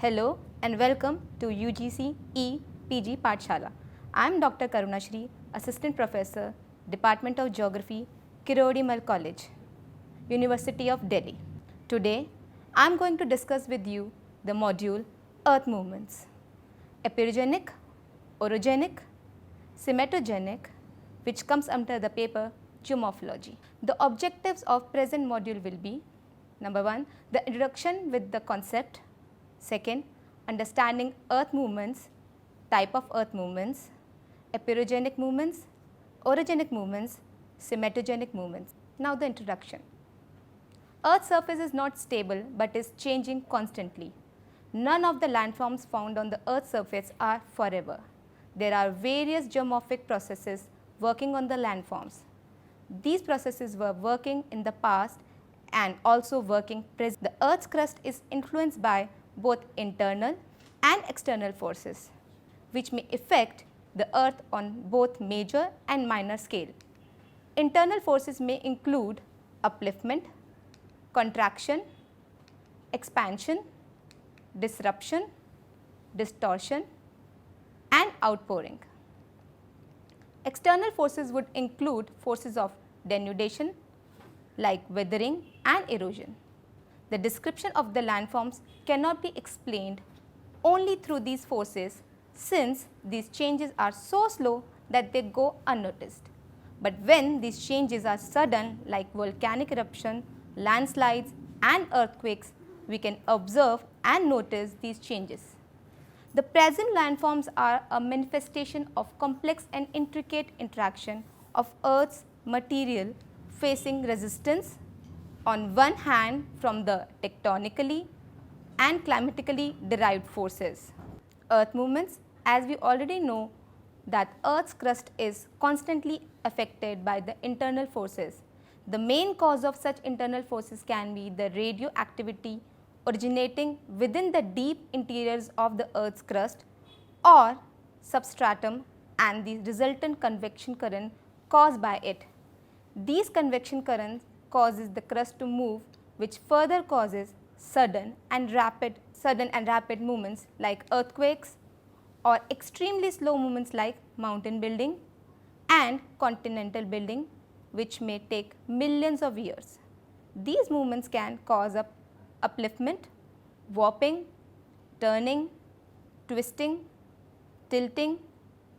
Hello and welcome to UGC E-PG Pathshala. I am Dr. Karunashri, Assistant Professor, Department of Geography, Kirodi Mal College, University of Delhi. Today, I am going to discuss with you the module Earth Movements, Epeirogenic, Orogenic, Cimatogenic, which comes under the paper Geomorphology. The objectives of present module will be: number 1, the introduction with the concept; second, understanding earth movements, type of earth movements, epeirogenic movements, orogenic movements, cimatogenic movements. Now the introduction. Earth's surface is not stable but is changing constantly. None of the landforms found on the Earth's surface are forever. There are various geomorphic processes working on the landforms. These processes were working in the past and also working present. The Earth's crust is influenced by both internal and external forces, which may affect the Earth on both major and minor scale. Internal forces may include upliftment, contraction, expansion, disruption, distortion, and outpouring. External forces would include forces of denudation like weathering and erosion. The description of the landforms cannot be explained only through these forces, since these changes are so slow that they go unnoticed. But when these changes are sudden, like volcanic eruption, landslides and earthquakes, we can observe and notice these changes. The present landforms are a manifestation of complex and intricate interaction of Earth's material facing resistance on one hand from the tectonically and climatically derived forces. Earth movements, as we already know that Earth's crust is constantly affected by the internal forces. The main cause of such internal forces can be the radioactivity originating within the deep interiors of the Earth's crust or substratum and the resultant convection current caused by it. These convection currents causes the crust to move, which further causes sudden and rapid movements like earthquakes, or extremely slow movements like mountain building and continental building, which may take millions of years. These movements can cause upliftment, warping, turning, twisting, tilting,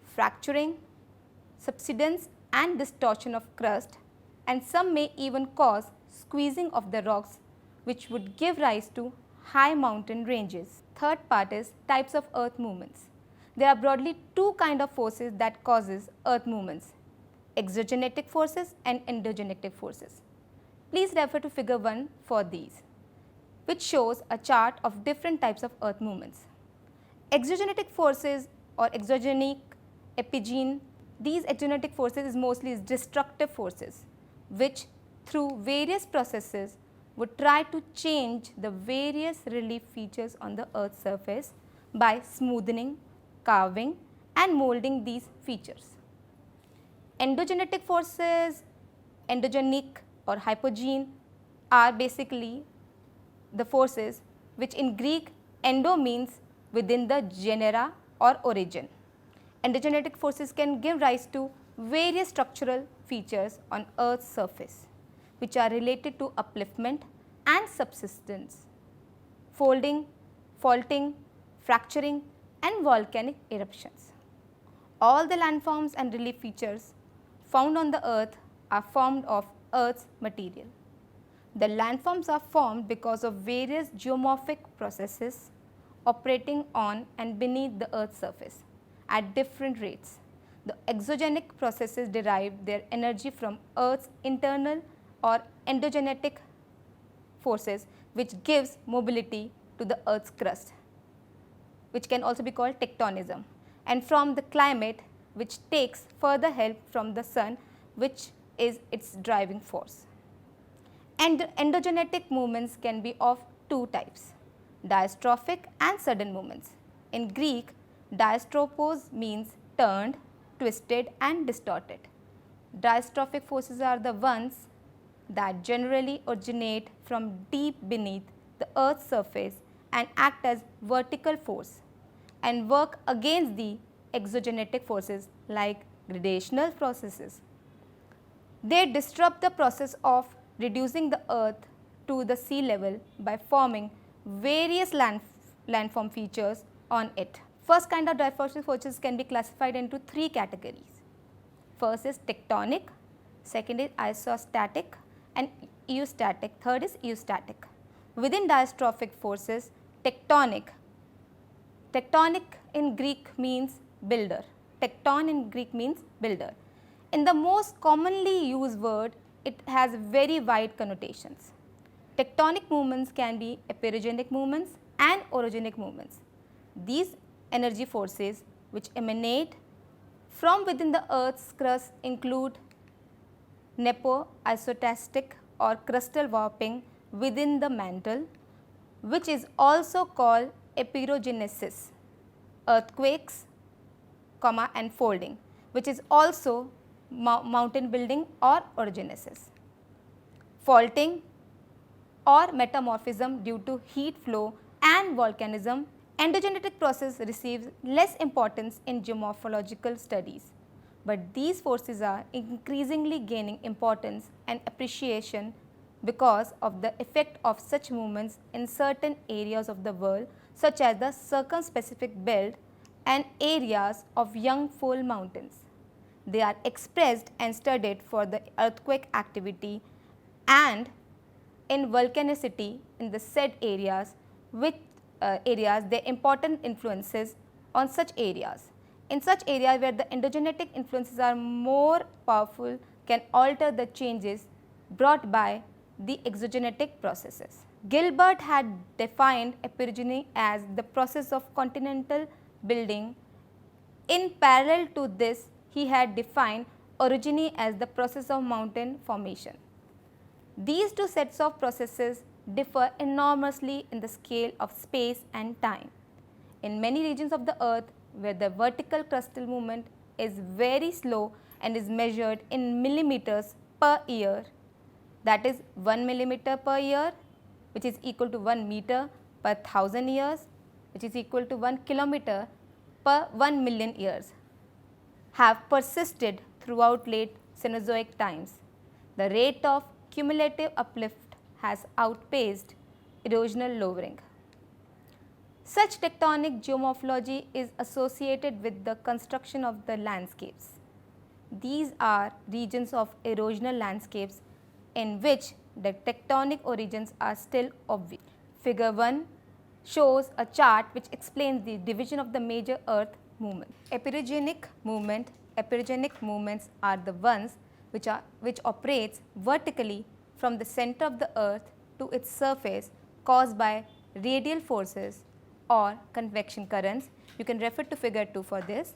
fracturing, subsidence and distortion of crust, and some may even cause squeezing of the rocks, which would give rise to high mountain ranges. Third part is types of earth movements. There are broadly two kinds of forces that causes earth movements: exogenetic forces and endogenetic forces. Please refer to figure 1 for these, which shows a chart of different types of earth movements. Exogenetic forces or exogenic, epigene, these exogenetic forces is mostly destructive forces, which through various processes would try to change the various relief features on the Earth's surface by smoothing, carving and molding these features. Endogenetic forces, endogenic or hypogene, are basically the forces which in Greek endo means within the genera or origin. Endogenetic forces can give rise to various structural features on Earth's surface, which are related to upliftment and subsidence, folding, faulting, fracturing and volcanic eruptions. All the landforms and relief features found on the Earth are formed of Earth's material. The landforms are formed because of various geomorphic processes operating on and beneath the Earth's surface at different rates. The exogenic processes derive their energy from Earth's internal or endogenetic forces, which gives mobility to the Earth's crust, which can also be called tectonism, and from the climate, which takes further help from the sun, which is its driving force. And endogenetic movements can be of two types: diastrophic and sudden movements. In Greek, diastropos means turned, twisted and distorted. Diastrophic forces are the ones that generally originate from deep beneath the Earth's surface and act as vertical force and work against the exogenetic forces like gradational processes. They disrupt the process of reducing the earth to the sea level by forming various landform features on it. First kind of differential forces can be classified into three categories. First is tectonic, second is isostatic and eustatic, third is eustatic. Within diastrophic forces, tectonic in Greek means builder. Tecton in Greek means builder. In the most commonly used word, it has very wide connotations. Tectonic movements can be epeirogenic movements and orogenic movements. These energy forces which emanate from within the Earth's crust include nepo-isostatic or crustal warping within the mantle, which is also called epeirogenesis, earthquakes, and folding, which is also mountain building or orogenesis. Faulting or metamorphism due to heat flow and volcanism, endogenetic process receives less importance in geomorphological studies, but these forces are increasingly gaining importance and appreciation because of the effect of such movements in certain areas of the world such as the circumspecific belt and areas of young fold mountains. They are expressed and studied for the earthquake activity and in volcanicity in the said areas, with their important influences on such areas. In such areas where the endogenetic influences are more powerful can alter the changes brought by the exogenetic processes. Gilbert had defined epeirogeny as the process of continental building. In parallel to this, he had defined orogeny as the process of mountain formation. These two sets of processes differ enormously in the scale of space and time. In many regions of the earth where the vertical crustal movement is very slow and is measured in millimeters per year, that is 1 millimeter per year, which is equal to 1 meter per 1000 years, which is equal to 1 kilometer per 1 million years, have persisted throughout late Cenozoic times. The rate of cumulative uplift has outpaced erosional lowering. Such tectonic geomorphology is associated with the construction of the landscapes. These are regions of erosional landscapes in which the tectonic origins are still obvious. Figure 1 shows a chart which explains the division of the major earth movement. Epeirogenic movements are the ones which operates vertically from the center of the earth to its surface caused by radial forces or convection currents. You can refer to figure 2 for this.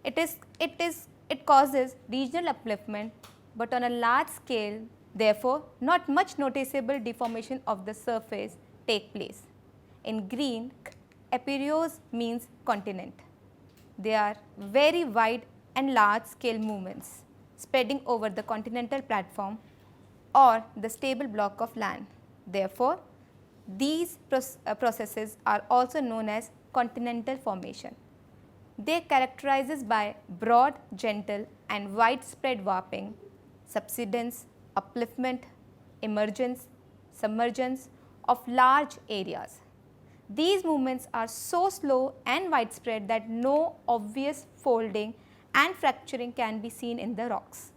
It causes regional upliftment, but on a large scale, therefore not much noticeable deformation of the surface take place. In green, epeiros means continent. They are very wide and large scale movements spreading over the continental platform or the stable block of land. Therefore, these processes are also known as continental formation. They characterizes by broad, gentle and widespread warping, subsidence, upliftment, emergence, submergence of large areas. These movements are so slow and widespread that no obvious folding and fracturing can be seen in the rocks.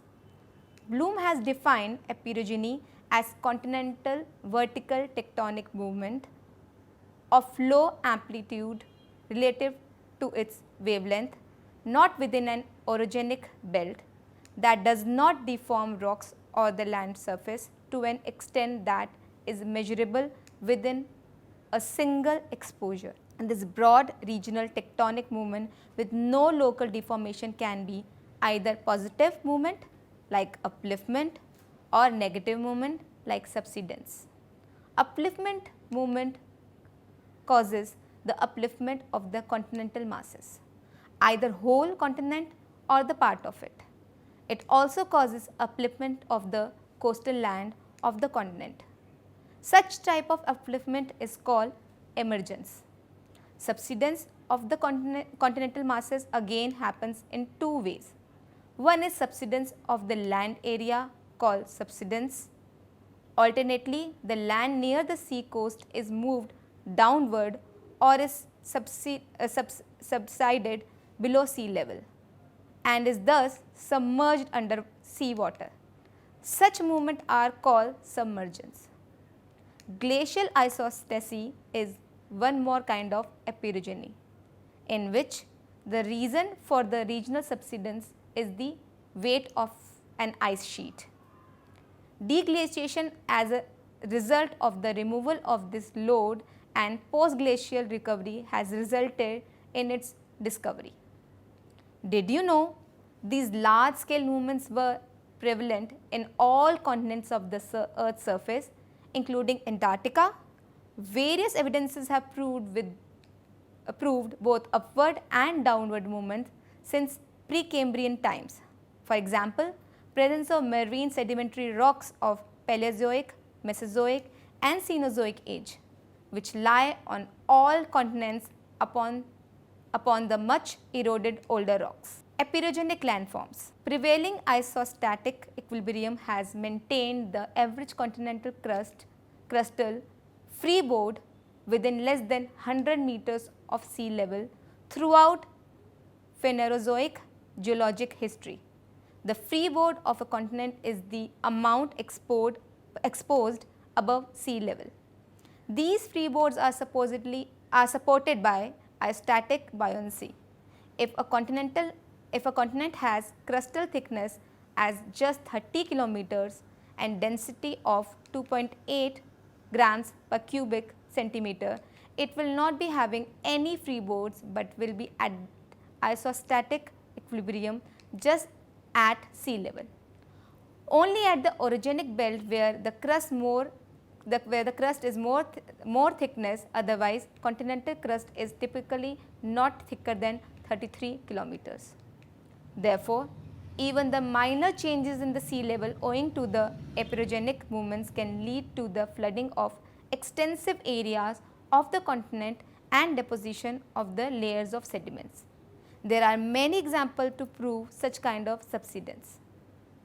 Bloom has defined epeirogeny as continental vertical tectonic movement of low amplitude relative to its wavelength, not within an orogenic belt, that does not deform rocks or the land surface to an extent that is measurable within a single exposure. And this broad regional tectonic movement with no local deformation can be either positive movement like upliftment or negative movement like subsidence. Upliftment movement causes the upliftment of the continental masses, either whole continent or the part of it. It also causes upliftment of the coastal land of the continent. Such type of upliftment is called emergence. Subsidence of the continental masses again happens in two ways. One is subsidence of the land area called subsidence. Alternately, the land near the sea coast is moved downward or is subsided below sea level and is thus submerged under sea water. Such movements are called submergence. Glacial isostasy is one more kind of epeirogeny, in which the reason for the regional subsidence is the weight of an ice sheet. Deglaciation as a result of the removal of this load and post-glacial recovery has resulted in its discovery. Did you know these large-scale movements were prevalent in all continents of the Earth's surface, including Antarctica? Various evidences have proved both upward and downward movements since Precambrian times. For example, presence of marine sedimentary rocks of Paleozoic, Mesozoic and Cenozoic age, which lie on all continents upon the much eroded older rocks. Epeirogenic landforms. Prevailing isostatic equilibrium has maintained the average continental crustal freeboard within less than 100 meters of sea level throughout Phanerozoic geologic history. The freeboard of a continent is the amount exposed above sea level. These freeboards are supported by isostatic buoyancy. If a continent has crustal thickness as just 30 kilometers and density of 2.8 grams per cubic centimeter, it will not be having any freeboards but will be at isostatic equilibrium just at sea level. Only at the orogenic belt where the crust is more thickness, otherwise continental crust is typically not thicker than 33 kilometers. Therefore, even the minor changes in the sea level owing to the epeirogenic movements can lead to the flooding of extensive areas of the continent and deposition of the layers of sediments. There are many examples to prove such kind of subsidence.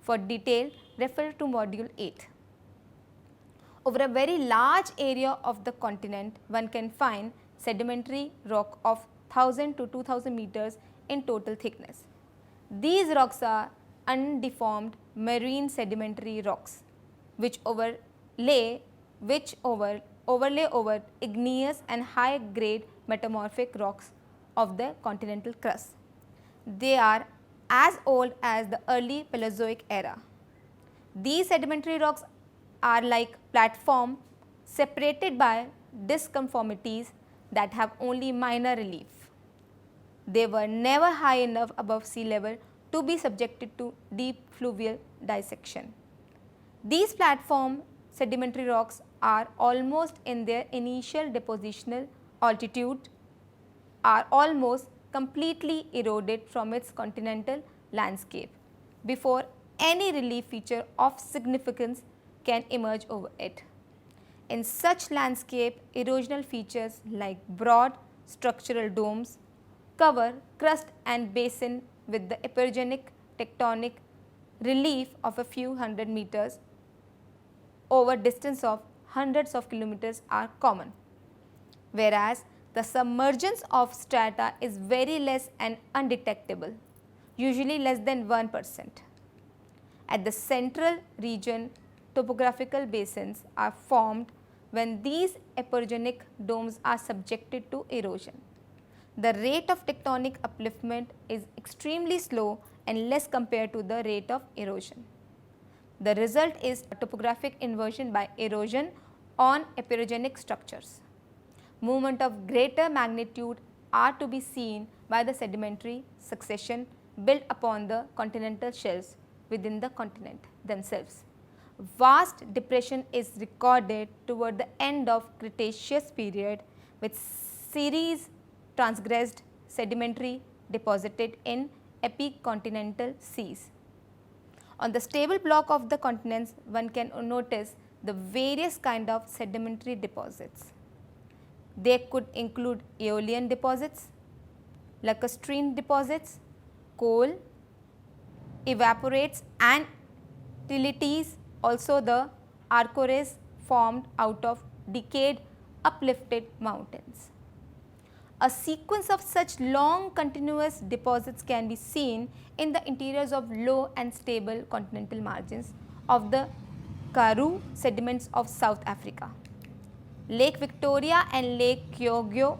For detail, refer to module 8. Over a very large area of the continent, one can find sedimentary rock of 1000 to 2000 meters in total thickness. These rocks are undeformed marine sedimentary rocks which overlay over igneous and high grade metamorphic rocks of the continental crust. They are as old as the early Paleozoic era. These sedimentary rocks are like platform separated by disconformities that have only minor relief. They were never high enough above sea level to be subjected to deep fluvial dissection. These platform sedimentary rocks are almost in their initial depositional altitude are almost completely eroded from its continental landscape before any relief feature of significance can emerge over it. In such landscape, erosional features like broad structural domes cover crust and basin with the epeirogenic tectonic relief of a few hundred meters over distance of hundreds of kilometers are common, whereas the submergence of strata is very less and undetectable, usually less than 1%. At the central region, topographical basins are formed when these epeirogenic domes are subjected to erosion. The rate of tectonic upliftment is extremely slow and less compared to the rate of erosion. The result is a topographic inversion by erosion on epeirogenic structures. Movement of greater magnitude are to be seen by the sedimentary succession built upon the continental shelves within the continent themselves. Vast depression is recorded toward the end of Cretaceous period with series transgressed sedimentary deposited in epicontinental seas. On the stable block of the continents, one can notice the various kind of sedimentary deposits. They could include aeolian deposits, lacustrine deposits, coal, evaporates and utilities, also the archores formed out of decayed uplifted mountains. A sequence of such long continuous deposits can be seen in the interiors of low and stable continental margins of the Karoo sediments of South Africa. Lake Victoria and Lake Kyogo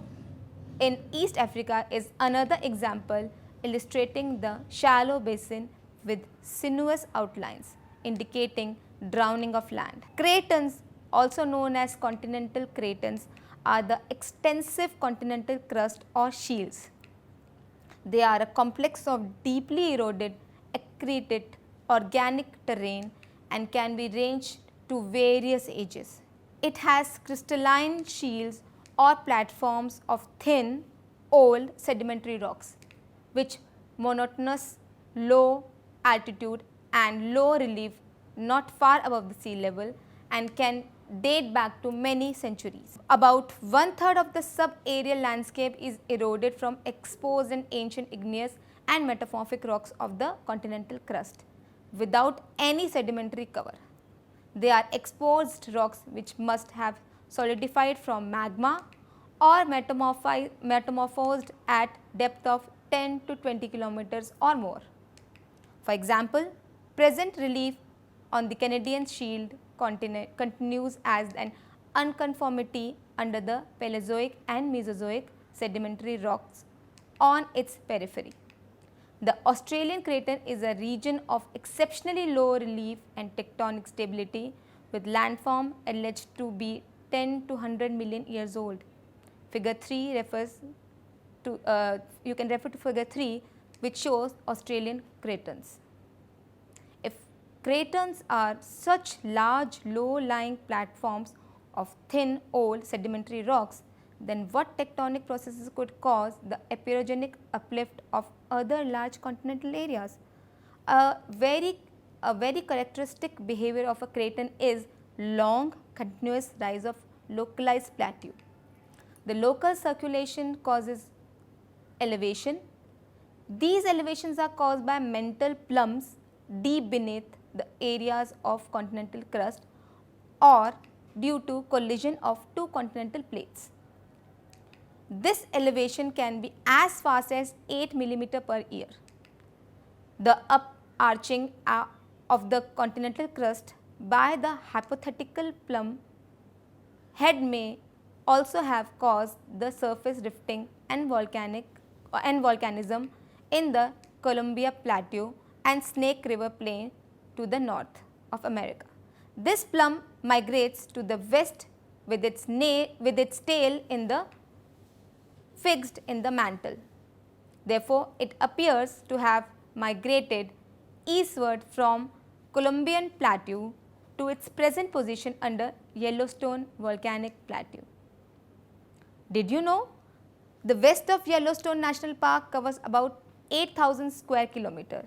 in East Africa is another example illustrating the shallow basin with sinuous outlines indicating drowning of land. Cratons, also known as continental cratons, are the extensive continental crust or shields. They are a complex of deeply eroded, accreted organic terrain and can be ranged to various ages. It has crystalline shields or platforms of thin, old sedimentary rocks, which monotonous, low altitude and low relief not far above the sea level and can date back to many centuries. About one-third of the sub-aerial landscape is eroded from exposed and ancient igneous and metamorphic rocks of the continental crust without any sedimentary cover. They are exposed rocks which must have solidified from magma or metamorphosed at depth of 10 to 20 kilometers or more. For example, present relief on the Canadian Shield continues as an unconformity under the Paleozoic and Mesozoic sedimentary rocks on its periphery. The Australian Craton is a region of exceptionally low relief and tectonic stability with landform alleged to be 10 to 100 million years old. Figure 3 refers to, you can refer to figure 3, which shows Australian cratons. If cratons are such large low-lying platforms of thin old sedimentary rocks, then what tectonic processes could cause the epeirogenic uplift of other large continental areas? A very characteristic behavior of a craton is long continuous rise of localized plateau. The local circulation causes elevation. These elevations are caused by mantle plumes deep beneath the areas of continental crust or due to collision of two continental plates. This elevation can be as fast as 8 millimeter per year. The uparching of the continental crust by the hypothetical plume head may also have caused the surface rifting and volcanism in the Columbia Plateau and Snake River Plain to the north of America. This plume migrates to the west with its tail fixed in the mantle. Therefore, it appears to have migrated eastward from Columbian Plateau to its present position under Yellowstone Volcanic Plateau. Did you know? The west of Yellowstone National Park covers about 8,000 square kilometers.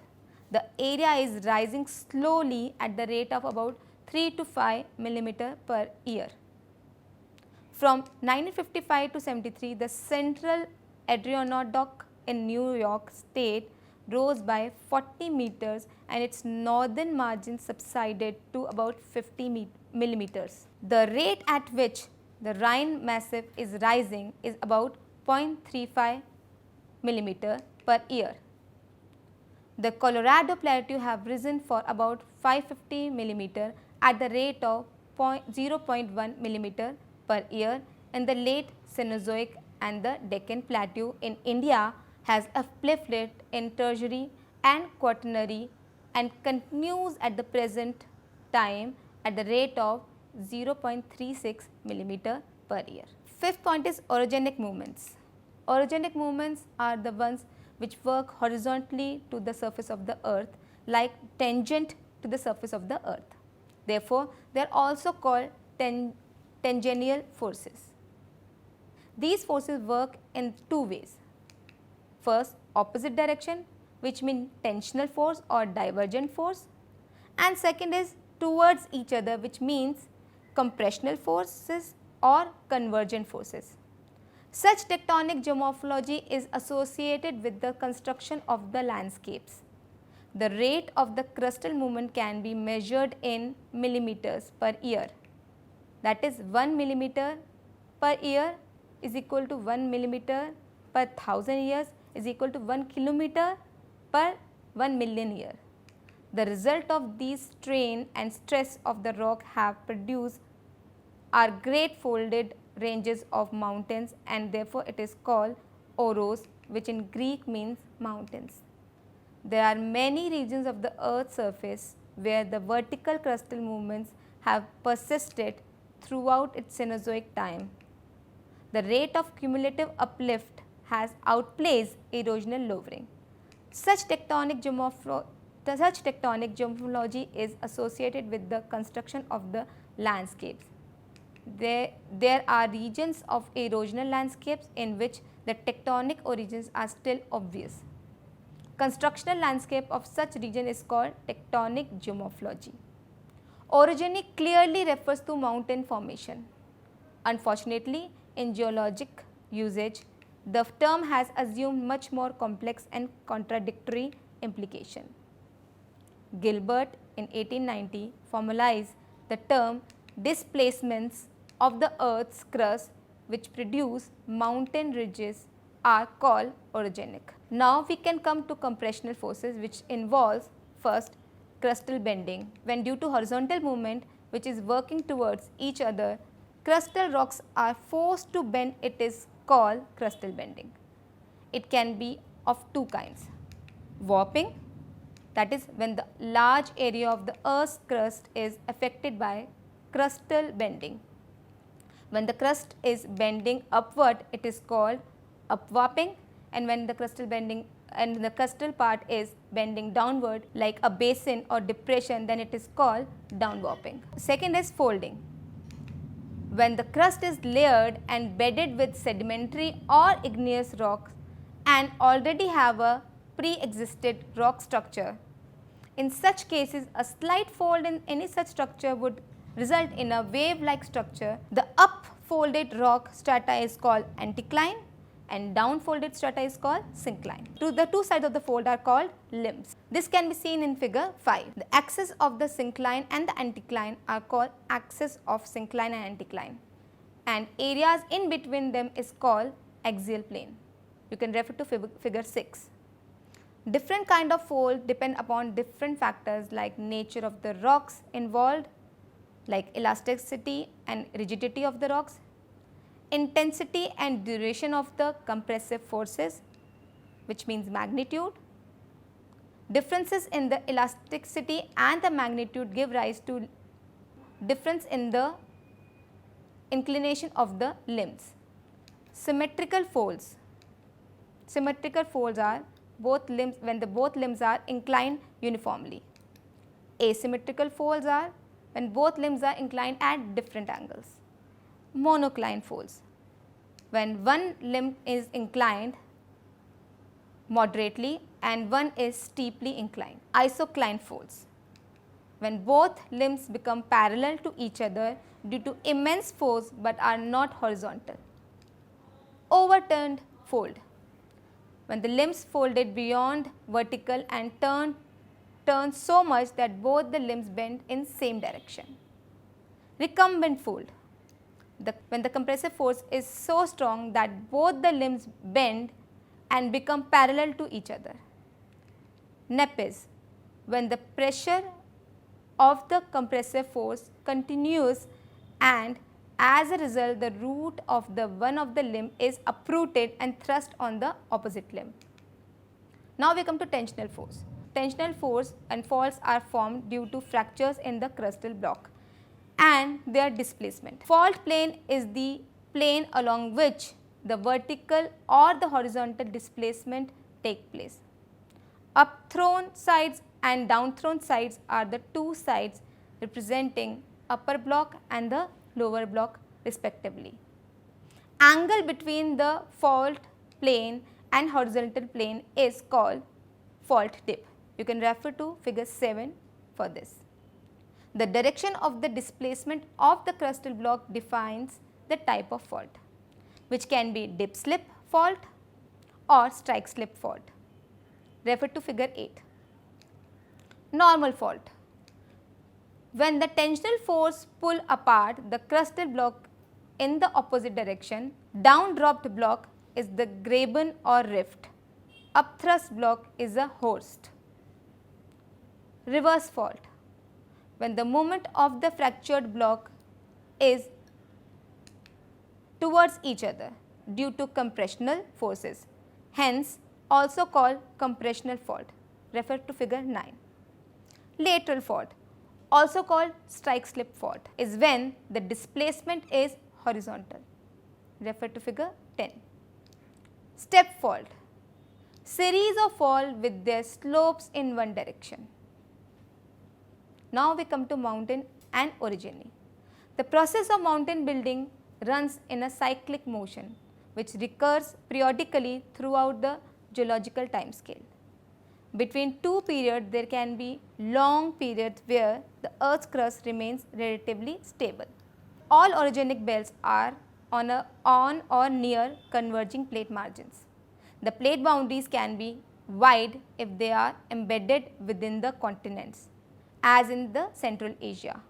The area is rising slowly at the rate of about 3 to 5 millimeter per year. From 1955 to 73, the central Adirondack in New York State rose by 40 meters and its northern margin subsided to about 50 millimeters. The rate at which the Rhine Massif is rising is about 0.35 millimeter per year. The Colorado Plateau have risen for about 550 millimeter at the rate of 0.1 millimeter per year in the late Cenozoic, and the Deccan Plateau in India has uplifted in tertiary and quaternary and continues at the present time at the rate of 0.36 millimeter per year. Fifth point is orogenic movements. Orogenic movements are the ones which work horizontally to the surface of the earth, like tangent to the surface of the earth. Therefore, they are also called tangential forces. These forces work in two ways. First, opposite direction, which means tensional force or divergent force, and second is towards each other, which means compressional forces or convergent forces. Such tectonic geomorphology is associated with the construction of the landscapes. The rate of the crustal movement can be measured in millimeters per year. That is 1 millimeter per year is equal to 1 millimeter per 1000 years is equal to 1 kilometer per 1 million year. The result of these strain and stress of the rock have produced are great folded ranges of mountains, and therefore it is called oros, which in Greek means mountains. There are many regions of the earth's surface where the vertical crustal movements have persisted throughout its Cenozoic time. The rate of cumulative uplift has outpaced erosional lowering. Such tectonic geomorphology is associated with the construction of the landscapes. There are regions of erosional landscapes in which the tectonic origins are still obvious. Constructional landscape of such region is called tectonic geomorphology. Orogeny clearly refers to mountain formation. Unfortunately, in geologic usage, the term has assumed much more complex and contradictory implication. Gilbert in 1890 formalized the term displacements of the earth's crust which produce mountain ridges are called orogenic. Now we can come to compressional forces, which involves first crustal bending. When due to horizontal movement which is working towards each other, crustal rocks are forced to bend, it is called crustal bending. It can be of two kinds: warping, that is when the large area of the earth's crust is affected by crustal bending. When the crust is bending upward, it is called upwarping, and when the crustal bending and the crustal part is bending downward like a basin or depression, then it is called downwarping. Second is folding. When the crust is layered and bedded with sedimentary or igneous rocks and already have a pre-existed rock structure. In such cases, a slight fold in any such structure would result in a wave-like structure. The up-folded rock strata is called anticline and down-folded strata is called syncline. The two sides of the fold are called limbs. This can be seen in figure 5. The axis of the syncline and the anticline are called axis of syncline and anticline, and areas in between them is called axial plane. You can refer to figure 6. Different kind of fold depend upon different factors like nature of the rocks involved, like elasticity and rigidity of the rocks, intensity and duration of the compressive forces, which means magnitude. Differences in the elasticity and the magnitude give rise to difference in the inclination of the limbs. Symmetrical folds. Symmetrical folds are both limbs when the both limbs are inclined uniformly. Asymmetrical folds are when both limbs are inclined at different angles. Monocline folds, when one limb is inclined moderately and one is steeply inclined. Isocline folds, when both limbs become parallel to each other due to immense force but are not horizontal. Overturned fold, when the limbs folded beyond vertical and turn so much that both the limbs bend in same direction. Recumbent fold, when the compressive force is so strong that both the limbs bend and become parallel to each other. Nepes, when the pressure of the compressive force continues and as a result the root of the one of the limb is uprooted and thrust on the opposite limb. Now we come to tensional force. Tensional force and faults are formed due to fractures in the crustal block and their displacement. Fault plane is the plane along which the vertical or the horizontal displacement take place. Upthrown sides and downthrown sides are the two sides representing upper block and the lower block respectively. Angle between the fault plane and horizontal plane is called fault tip. You can refer to figure 7 for this. The direction of the displacement of the crustal block defines the type of fault. which can be dip-slip fault or strike-slip fault. Refer to figure 8. Normal fault. When the tensional force pull apart the crustal block in the opposite direction, down-dropped block is the graben or rift. Upthrust block is a horst. Reverse fault. When the movement of the fractured block is towards each other due to compressional forces, hence also called compressional fault. Refer to figure 9. Lateral fault, also called strike-slip fault, is when the displacement is horizontal. Refer to figure 10. Step fault, series of fall with their slopes in one direction. Now we come to mountain and orogeny. The process of mountain building runs in a cyclic motion which recurs periodically throughout the geological time scale. Between two periods there can be long periods where the earth's crust remains relatively stable. All orogenic belts are on or near converging plate margins. The plate boundaries can be wide if they are embedded within the continents, as in the Central Asia.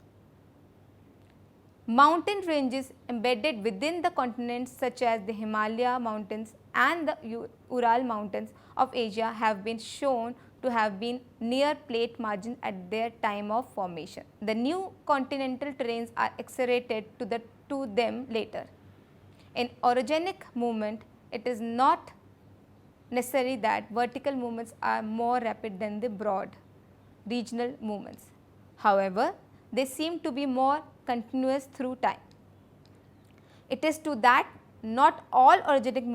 Mountain ranges embedded within the continents such as the Himalaya mountains and the Ural mountains of Asia have been shown to have been near plate margins at their time of formation. The new continental terrains are accelerated to them later. In orogenic movement, it is not necessary that vertical movements are more rapid than the broad regional movements. However, they seem to be more continuous through time. It is to that not all orogenic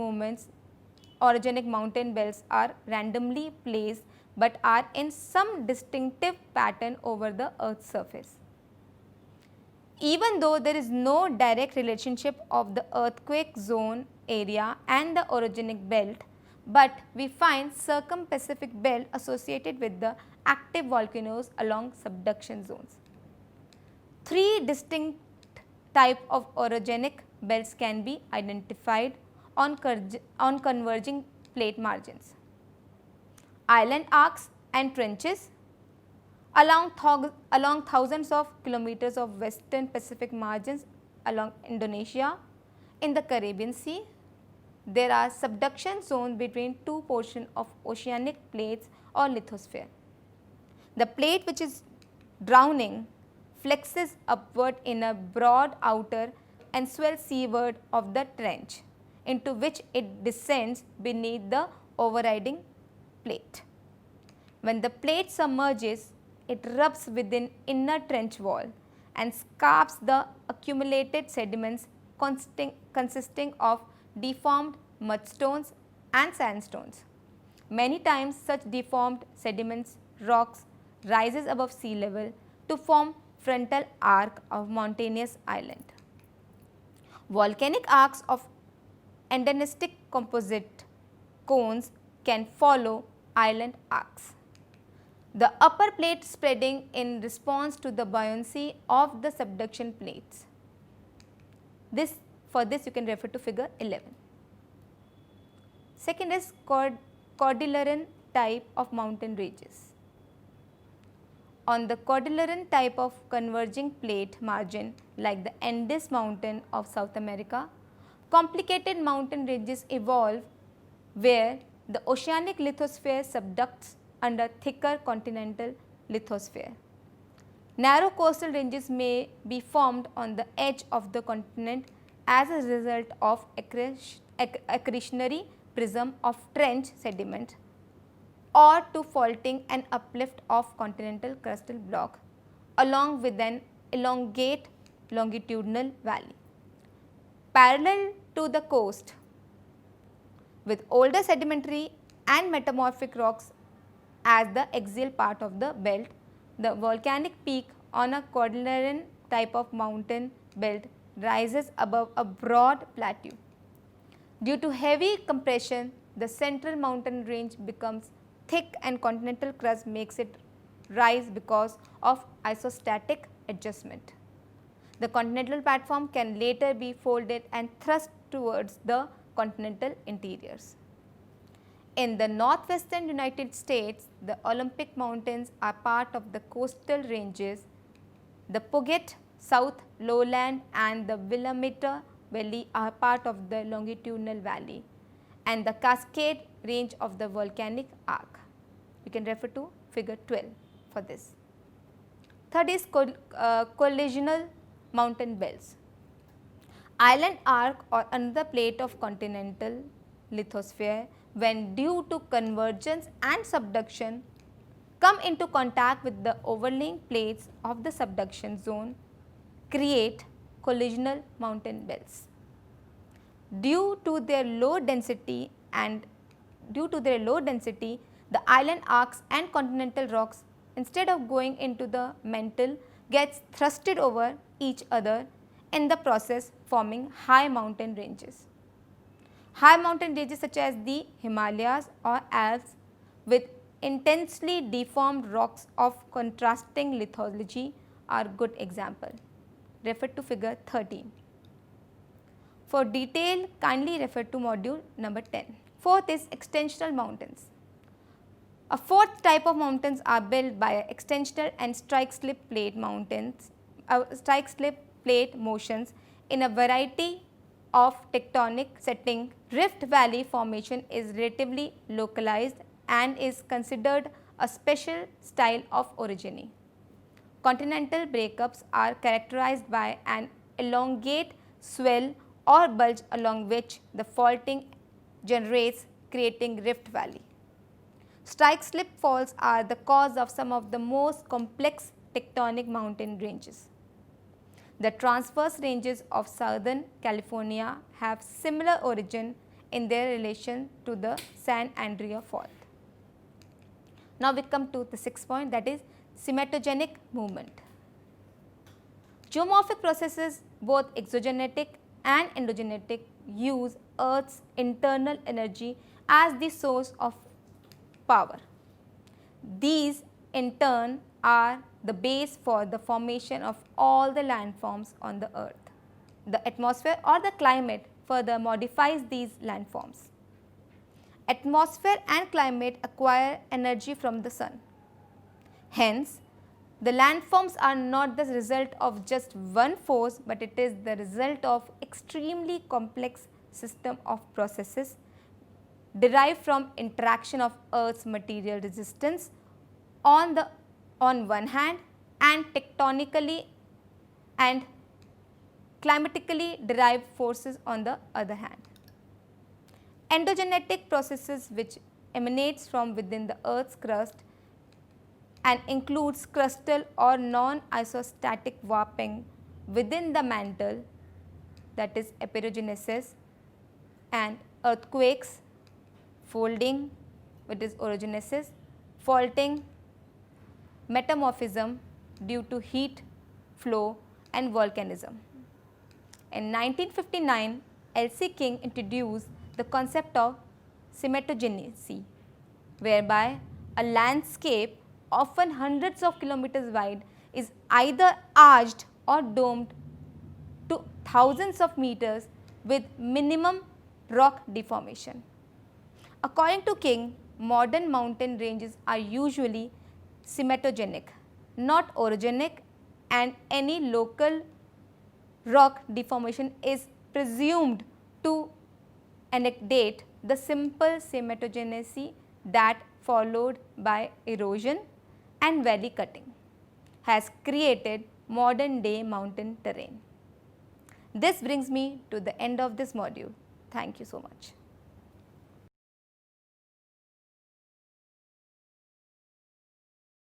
mountain belts are randomly placed but are in some distinctive pattern over the earth's surface. Even though there is no direct relationship of the earthquake zone area and the orogenic belt, but we find circum-Pacific belt associated with the active volcanoes along subduction zones. Three distinct types of orogenic belts can be identified on converging plate margins: island arcs and trenches along thousands of kilometers of western Pacific margins along Indonesia. In the Caribbean Sea, there are subduction zones between two portions of oceanic plates or lithosphere. The plate which is drowning flexes upward in a broad outer and swells seaward of the trench, into which it descends beneath the overriding plate. When the plate submerges, it rubs within inner trench wall and scarps the accumulated sediments consisting of deformed mudstones and sandstones. Many times such deformed sediments rocks rises above sea level to form frontal arc of mountainous island. Volcanic arcs of andanistic composite cones can follow island arcs. The upper plate spreading in response to the buoyancy of the subduction plates. For this you can refer to figure 11. Second is Cordilleran type of mountain ranges. On the Cordilleran type of converging plate margin like the Andes mountain of South America, complicated mountain ranges evolve where the oceanic lithosphere subducts under thicker continental lithosphere. Narrow coastal ranges may be formed on the edge of the continent as a result of accretionary prism of trench sediment or to faulting and uplift of continental crustal block along with an elongate longitudinal valley. Parallel to the coast with older sedimentary and metamorphic rocks as the axial part of the belt, the volcanic peak on a Cordilleran type of mountain belt rises above a broad plateau. Due to heavy compression, the central mountain range becomes thick and continental crust makes it rise because of isostatic adjustment. The continental platform can later be folded and thrust towards the continental interiors. In the northwestern United States, the Olympic Mountains are part of the coastal ranges. The Puget, South Lowland and the Willamette Valley are part of the longitudinal valley, and the Cascade range of the volcanic arc. You can refer to figure 12 for this. Third is collisional mountain belts. Island arc or another plate of continental lithosphere, when due to convergence and subduction come into contact with the overlying plates of the subduction zone, create collisional mountain belts. Due to their low density, the island arcs and continental rocks, instead of going into the mantle, gets thrusted over each other, in the process forming high mountain ranges. High mountain ranges such as the Himalayas or Alps with intensely deformed rocks of contrasting lithology are good example. Refer to figure 13. For detail, kindly refer to module number 10. Fourth is extensional mountains. A fourth type of mountains are built by extensional and strike-slip plate motions in a variety of tectonic setting. Rift Valley formation is relatively localized and is considered a special style of orogeny. Continental breakups are characterized by an elongate swell or bulge along which the faulting generates, creating Rift Valley. Strike-slip faults are the cause of some of the most complex tectonic mountain ranges. The transverse ranges of Southern California have similar origin in their relation to the San Andreas Fault. Now we come to the sixth point, that is symmetogenic movement. Geomorphic processes, both exogenetic and endogenetic, use Earth's internal energy as the source of power. These in turn are the base for the formation of all the landforms on the Earth. The atmosphere or the climate further modifies these landforms. Atmosphere and climate acquire energy from the sun. Hence, the landforms are not the result of just one force, but it is the result of extremely complex system of processes derived from interaction of Earth's material resistance on one hand and tectonically and climatically derived forces on the other hand. Endogenetic processes which emanates from within the Earth's crust and includes crustal or non-isostatic warping within the mantle, that is aperogenesis, and earthquakes, folding, which is orogenesis, faulting, metamorphism due to heat flow and volcanism. In 1959, L.C. King introduced the concept of symmetogeny, whereby a landscape often hundreds of kilometers wide is either arched or domed to thousands of meters with minimum rock deformation. According to King, modern mountain ranges are usually symmetogenic, not orogenic, and any local rock deformation is presumed to antedate the simple symmetogeny that, followed by erosion and valley cutting, has created modern day mountain terrain. This brings me to the end of this module. Thank you so much.